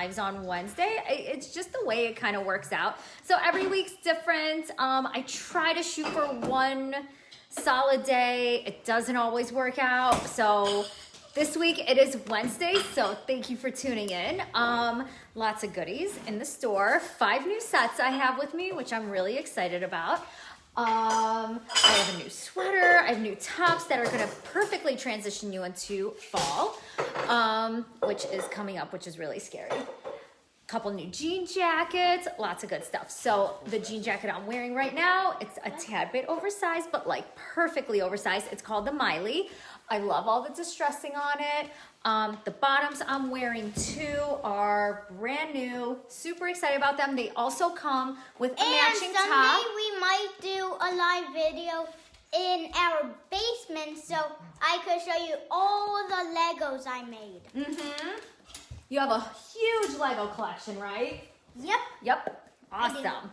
lives on Wednesday. It's just the way it kind of works out. So every week's different. I try to shoot for one solid day. It doesn't always work out. So this week it is Wednesday, so thank you for tuning in. Lots of goodies in the store. 5 new sets I have with me, which I'm really excited about. I have a new sweater. I have new tops that are going to perfectly transition you into fall, which is coming up, which is really scary. Couple new jean jackets, lots of good stuff. So the jean jacket I'm wearing right now, it's a tad bit oversized, but like perfectly oversized. It's called the Miley. I love all the distressing on it. The bottoms I'm wearing too are brand new. Super excited about them. They also come with a matching top. And someday we might do a live video in our basement so I could show you all the Legos I made. You have a huge Lego collection, right? Yep. Awesome.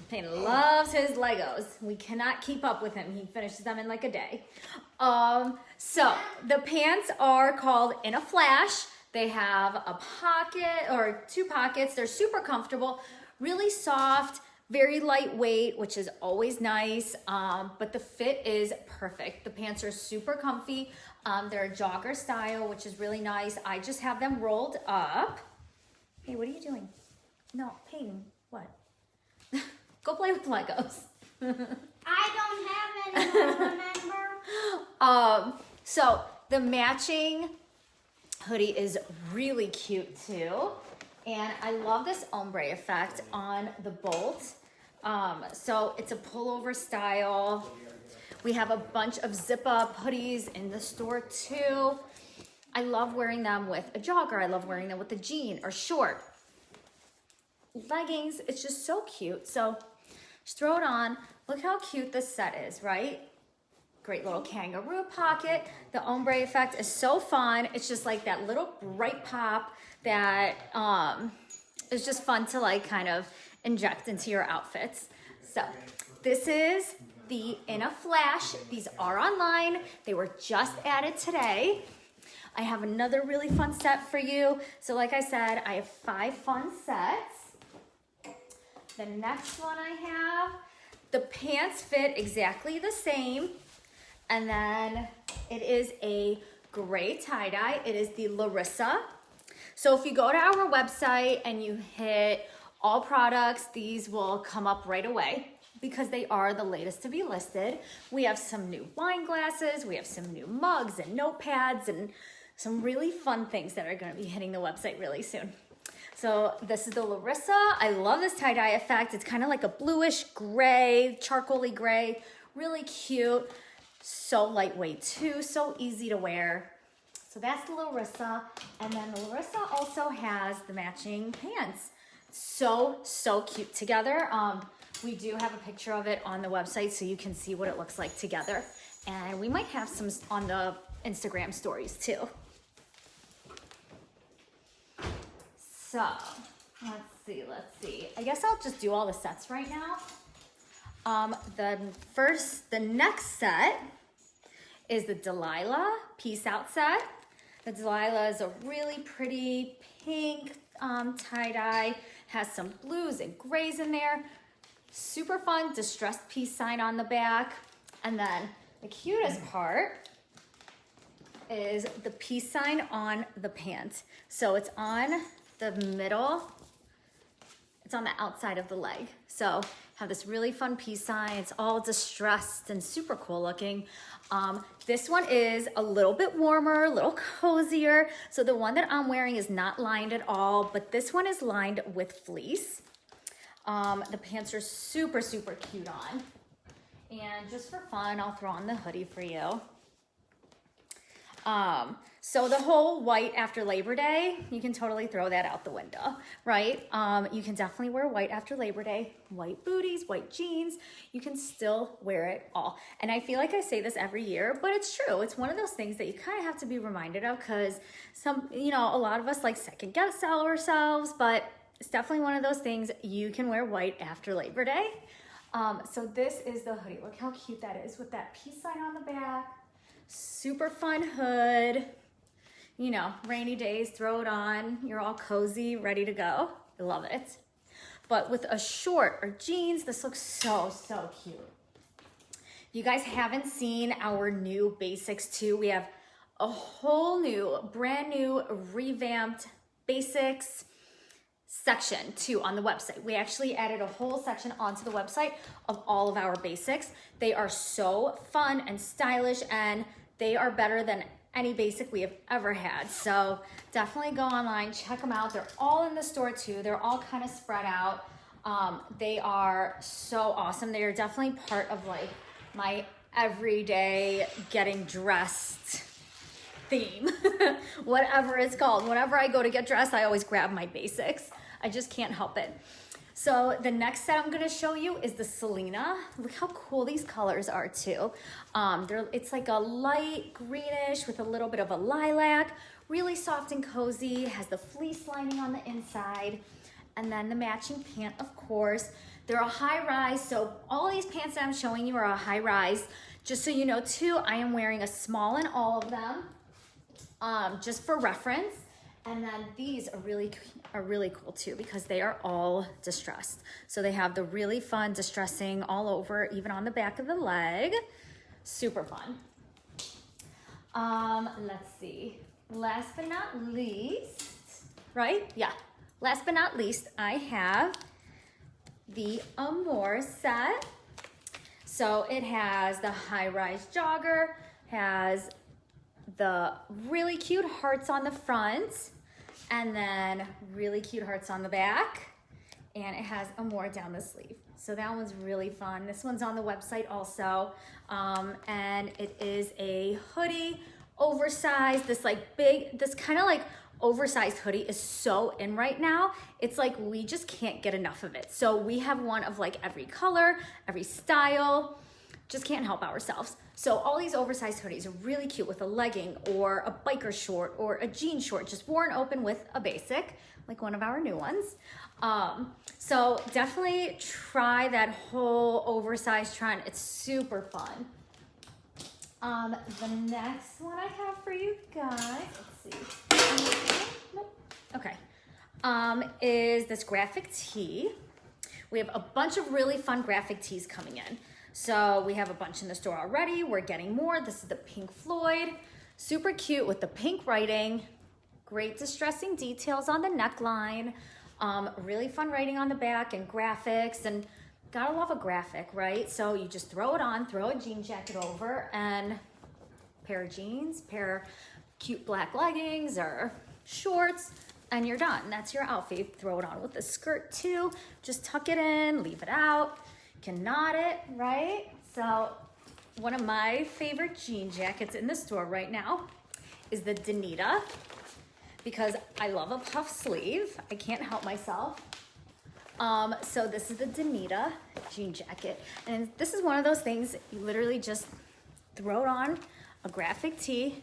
Payne loves his Legos. We cannot keep up with him. He finishes them in like a day. So the pants are called In a Flash. They have a pocket or 2 pockets. They're super comfortable, really soft, very lightweight, which is always nice. But the fit is perfect. The pants are super comfy. They're a jogger style, which is really nice. I just have them rolled up. Hey, what are you doing? No, Peyton, what? Go play with Legos. I don't have any more, remember? So the matching hoodie is really cute too. And I love this ombre effect on the bolt. So it's a pullover style. We have a bunch of zip up hoodies in the store too. I love wearing them with a jogger. I love wearing them with a jean or short. Leggings, it's just so cute. So just throw it on. Look how cute this set is, right? Great little kangaroo pocket. The ombre effect is so fun. It's just like that little bright pop that is just fun to like kind of inject into your outfits. So this is the In a Flash. These are online. They were just added today. I have another really fun set for you. So like I said, I have 5 fun sets. The next one I have, the pants fit exactly the same. And then it is a gray tie-dye. It is the Larissa. So if you go to our website and you hit all products, these will come up right away because they are the latest to be listed. We have some new wine glasses. We have some new mugs and notepads and some really fun things that are going to be hitting the website really soon. So this is the Larissa. I love this tie-dye effect. It's kind of like a bluish gray, charcoaly gray, really cute. So lightweight too, so easy to wear. So that's the Larissa. And then the Larissa also has the matching pants. So cute together. We do have a picture of it on the website so you can see what it looks like together. And we might have some on the Instagram stories too. So let's see. I guess I'll just do all the sets right now. The next set is the Delilah Peace Out set. The Delilah is a really pretty pink tie-dye, has some blues and grays in there. Super fun distressed peace sign on the back. And then the cutest part is the peace sign on the pants. So it's on the middle, it's on the outside of the leg. So have this really fun peace sign. It's all distressed and super cool looking. This one is a little bit warmer, a little cozier. So the one that I'm wearing is not lined at all, but this one is lined with fleece. The pants are super cute on. And just for fun, I'll throw on the hoodie for you. So the whole white after Labor Day, you can totally throw that out the window, right? You can definitely wear white after Labor Day, white booties, white jeans. You can still wear it all. And I feel like I say this every year, but it's true. It's one of those things that you kind of have to be reminded of because a lot of us like second guess ourselves, but it's definitely one of those things you can wear white after Labor Day. So this is the hoodie. Look how cute that is with that peace sign on the back. Super fun hood. you know, rainy days, throw it on. You're all cozy, ready to go. I love it. But with a short or jeans, this looks so, so cute. If you guys haven't seen our new basics too, we have a whole new, brand new, revamped basics section too on the website. We actually added a whole section onto the website of all of our basics. They are so fun and stylish, and they are better than any basic we have ever had. So definitely go online, check them out. They're all in the store too. They're all kind of spread out. They are so awesome. They are definitely part of like my everyday getting dressed theme, whatever it's called. Whenever I go to get dressed, I always grab my basics. I just can't help it. So the next set I'm gonna show you is the Selena. Look how cool these colors are too. It's like a light greenish with a little bit of a lilac, really soft and cozy, has the fleece lining on the inside, and then the matching pant, of course. They're a high rise, so all these pants that I'm showing you are a high rise. Just so you know too, I am wearing a small in all of them, just for reference. And then these are really cool too, because they are all distressed. So they have the really fun distressing all over, even on the back of the leg. Super fun. Let's see. Last but not least, right? Yeah. Last but not least, I have the Amore set. So it has the high-rise jogger, has the really cute hearts on the front, and then really cute hearts on the back, and it has Amore down the sleeve. So that one's really fun. This one's on the website also, and it is a hoodie, oversized, this kind of like oversized hoodie is so in right now. It's like we just can't get enough of it. So we have one of like every color, every style, just can't help ourselves. So all these oversized hoodies are really cute with a legging or a biker short or a jean short, just worn open with a basic, like one of our new ones. So definitely try that whole oversized trend. It's super fun. The next one I have for you guys, let's see. Nope. Okay. Is this graphic tee. We have a bunch of really fun graphic tees coming in. So we have a bunch in the store already. We're getting more. This is the Pink Floyd. Super cute with the pink writing. Great distressing details on the neckline. Really fun writing on the back and graphics. And gotta love a graphic, right? So you just throw it on, throw a jean jacket over, and pair of jeans, pair of cute black leggings or shorts, and you're done. That's your outfit. You throw it on with the skirt too. Just tuck it in, leave it out. Can knot it, right? So one of my favorite jean jackets in the store right now is the Danita, because I love a puff sleeve. I can't help myself. So this is the Danita jean jacket. And this is one of those things you literally just throw it on a graphic tee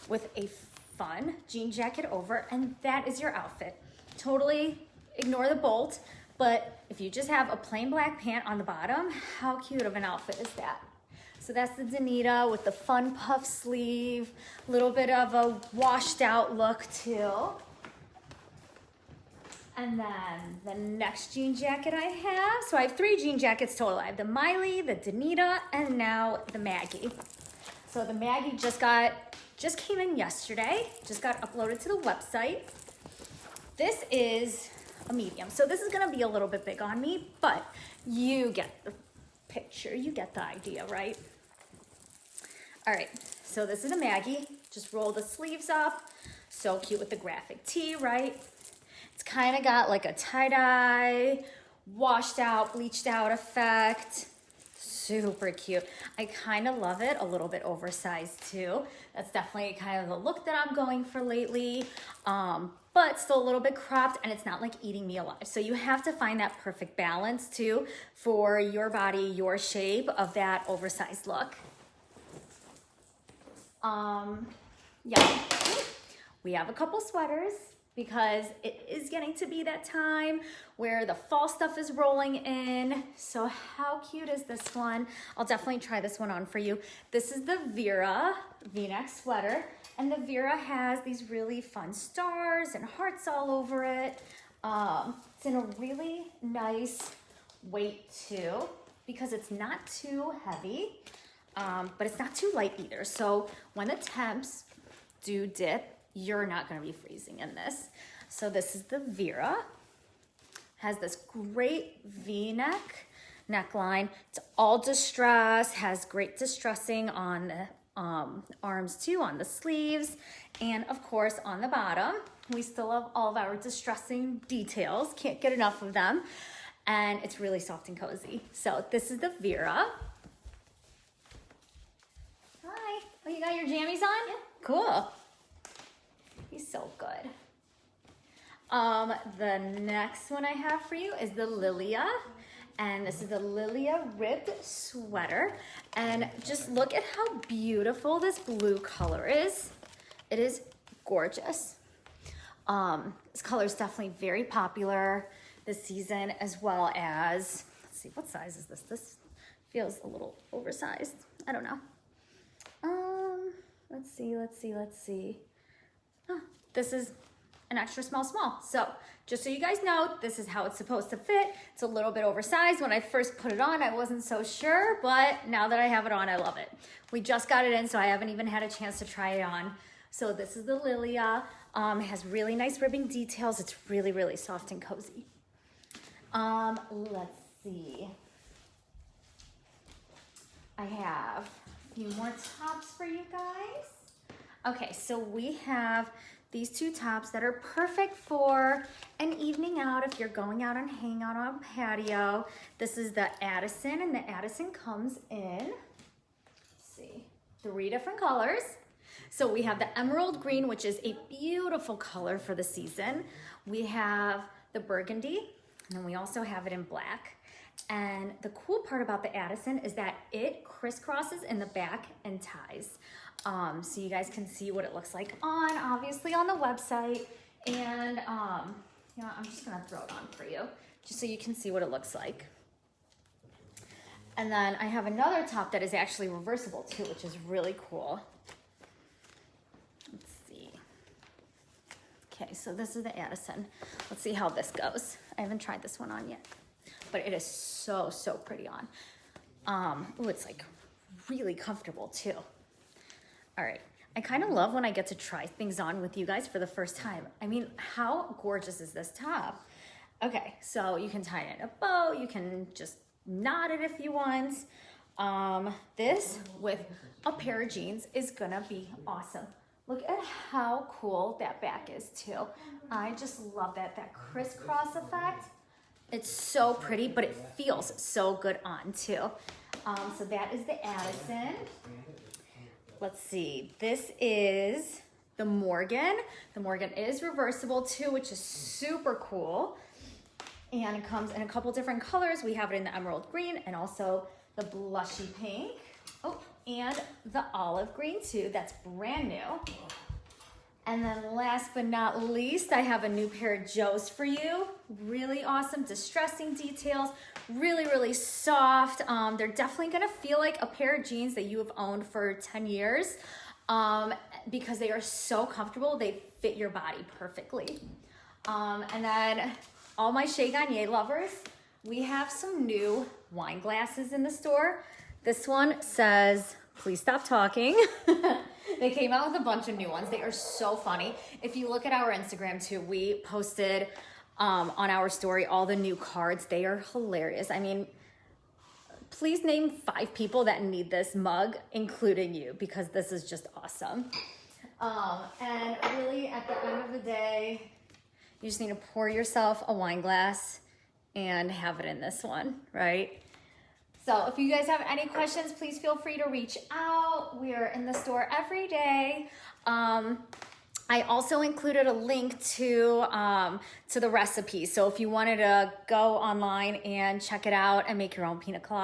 with a fun jean jacket over, and that is your outfit. Totally ignore the bolt. But if you just have a plain black pant on the bottom, how cute of an outfit is that? So that's the Danita with the fun puff sleeve, a little bit of a washed out look too. And then the next jean jacket I have, so I have 3 jean jackets total. I have the Miley, the Danita, and now the Maggie. So the Maggie just came in yesterday, just got uploaded to the website. This is a medium. So this is gonna be a little bit big on me, but you get the picture, you get the idea, right? All right, so this is a Maggie. Just roll the sleeves up. So cute with the graphic tee, right? It's kind of got like a tie-dye, washed out, bleached out effect. Super cute. I kind of love it, a little bit oversized too. That's definitely kind of the look that I'm going for lately. But still a little bit cropped, and it's not like eating me alive. So you have to find that perfect balance too for your body, your shape of that oversized look. Yeah, we have a couple sweaters because it is getting to be that time where the fall stuff is rolling in. So how cute is this one? I'll definitely try this one on for you. This is the Vera V-neck sweater, And the Vera has these really fun stars and hearts all over it. It's in a really nice weight too, because it's not too heavy, but it's not too light either. So when the temps do dip, you're not gonna be freezing in this. So this is the Vera. Has this great V-neck neckline. It's all distress, has great distressing on the arms too, on the sleeves, and of course on the bottom. We still have all of our distressing details. Can't get enough of them. And it's really soft and cozy. So this is the Vera. Hi. Oh, you got your jammies on? Yeah. Cool. He's so good. The next one I have for you is the Lilia. And this is the Lilia ribbed sweater. And just look at how beautiful this blue color is. It is gorgeous. This color is definitely very popular this season, as well as, let's see, what size is this? This feels a little oversized. I don't know. Let's see. Huh, this is an extra small. So just so you guys know, this is how it's supposed to fit. It's a little bit oversized. When I first put it on, I wasn't so sure, but now that I have it on, I love it. We just got it in, so I haven't even had a chance to try it on. So this is the Lilia. It has really nice ribbing details. It's really, really soft and cozy. Let's see. I have a few more tops for you guys. Okay, so we have these two tops that are perfect for an evening out if you're going out and hang out on a patio. This is the Addison, and the Addison comes in, let's see, 3 different colors. So we have the emerald green, which is a beautiful color for the season. We have the burgundy, and then we also have it in black. And the cool part about the Addison is that it crisscrosses in the back and ties. So you guys can see what it looks like on, obviously on the website. And you know, I'm just gonna throw it on for you, just so you can see what it looks like. And then I have another top that is actually reversible too, which is really cool. Let's see. Okay, so this is the Addison. Let's see how this goes. I haven't tried this one on yet, but it is so pretty on. Oh, it's like really comfortable too. All right, I kind of love when I get to try things on with you guys for the first time. I mean, how gorgeous is this top? Okay, so you can tie it in a bow, you can just knot it if you want. This with a pair of jeans is gonna be awesome. Look at how cool that back is too. I just love that crisscross effect. It's so pretty, but it feels so good on too. So that is the Addison. Let's see, this is the Morgan. The Morgan is reversible too, which is super cool. And it comes in a couple different colors. We have it in the emerald green and also the blushy pink. Oh, and the olive green too, that's brand new. And then last but not least, I have a new pair of Joes for you. Really awesome, distressing details, really soft. They're definitely gonna feel like a pair of jeans that you have owned for 10 years because they are so comfortable, they fit your body perfectly. And then all my Chez Gagne lovers, we have some new wine glasses in the store. This one says, please stop talking. They came out with a bunch of new ones. They are so funny. If you look at our Instagram too, we posted on our story all the new cards. They are hilarious. I mean, please name 5 people that need this mug, including you, because this is just awesome. And really at the end of the day, you just need to pour yourself a wine glass and have it in this one, right? So if you guys have any questions, please feel free to reach out. We are in the store every day. I also included a link to the recipe. So if you wanted to go online and check it out and make your own pina colada,